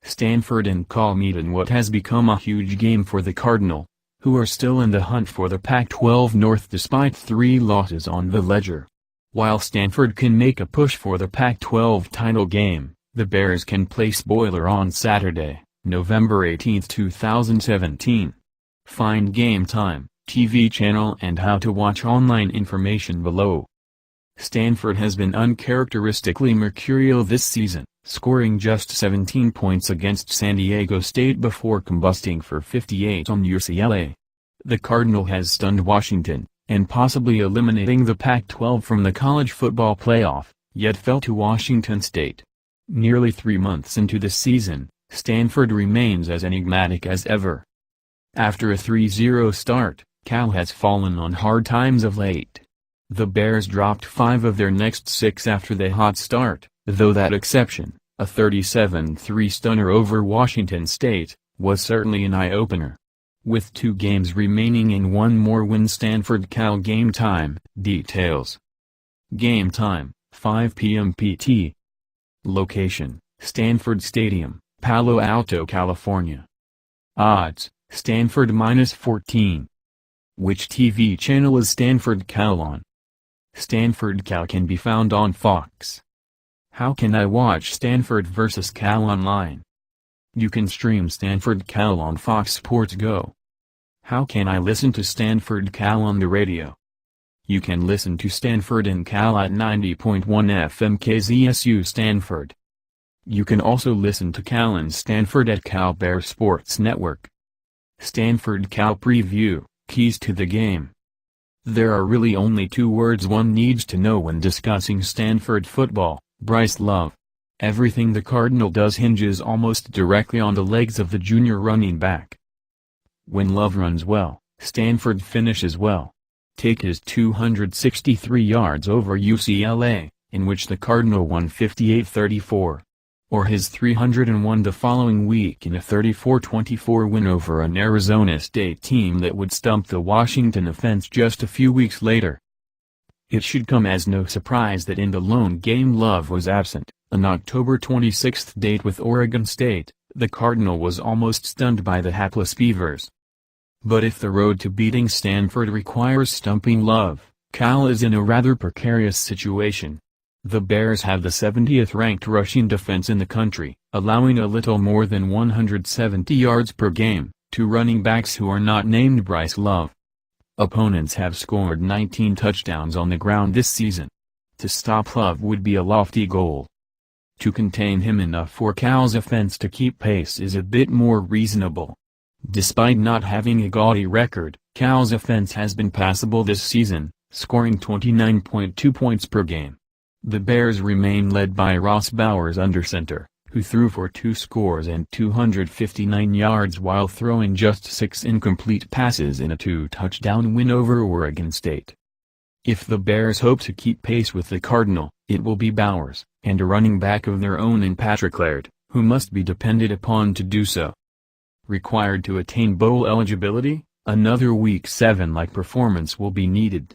Stanford and Cal meet in what has become a huge game for the Cardinal, who are still in the hunt for the Pac-12 North despite 3 losses on the ledger. While Stanford can make a push for the Pac-12 title game, the Bears can place Boiler on Saturday, November 18, 2017. Find game time, TV channel and how to watch online information below. Stanford has been uncharacteristically mercurial this season, scoring just 17 points against San Diego State before combusting for 58 on UCLA. The Cardinal has stunned Washington, and possibly eliminating the Pac-12 from the college football playoff, yet fell to Washington State. Nearly 3 months into the season, Stanford remains as enigmatic as ever. After a 3-0 start, Cal has fallen on hard times of late. The Bears dropped 5 of their next 6 after the hot start, though that exception, a 37-3 stunner over Washington State, was certainly an eye-opener. With 2 games remaining and 1 more win. Stanford Cal game time, details. Game time, 5 p.m. PT. Location, Stanford Stadium, Palo Alto, California. Odds, Stanford -14. Which TV channel is Stanford Cal on? Stanford Cal can be found on Fox. How can I watch Stanford vs Cal online? You can stream Stanford Cal on Fox Sports Go. How can I listen to Stanford Cal on the radio? You can listen to Stanford and Cal at 90.1 FM KZSU Stanford. You can also listen to Cal and Stanford at Cal Bear Sports Network. Stanford Cal preview, keys to the game. There are really only 2 words one needs to know when discussing Stanford football: Bryce Love. Everything the Cardinal does hinges almost directly on the legs of the junior running back. When Love runs well, Stanford finishes well. Take his 263 yards over UCLA, in which the Cardinal won 58-34. Or his 301 the following week in a 34-24 win over an Arizona State team that would stump the Washington offense just a few weeks later. It should come as no surprise that in the lone game Love was absent. An October 26 date with Oregon State, the Cardinal was almost stunned by the hapless Beavers. But if the road to beating Stanford requires stumping Love, Cal is in a rather precarious situation. The Bears have the 70th ranked rushing defense in the country, allowing a little more than 170 yards per game, to running backs who are not named Bryce Love. Opponents have scored 19 touchdowns on the ground this season. To stop Love would be a lofty goal. To contain him enough for Cal's offense to keep pace is a bit more reasonable. Despite not having a gaudy record, Cal's offense has been passable this season, scoring 29.2 points per game. The Bears remain led by Ross Bowers under center, who threw for 2 scores and 259 yards while throwing just 6 incomplete passes in a 2-touchdown win over Oregon State. If the Bears hope to keep pace with the Cardinal, it will be Bowers, and a running back of their own in Patrick Laird, who must be depended upon to do so. Required to attain bowl eligibility, another Week 7-like performance will be needed.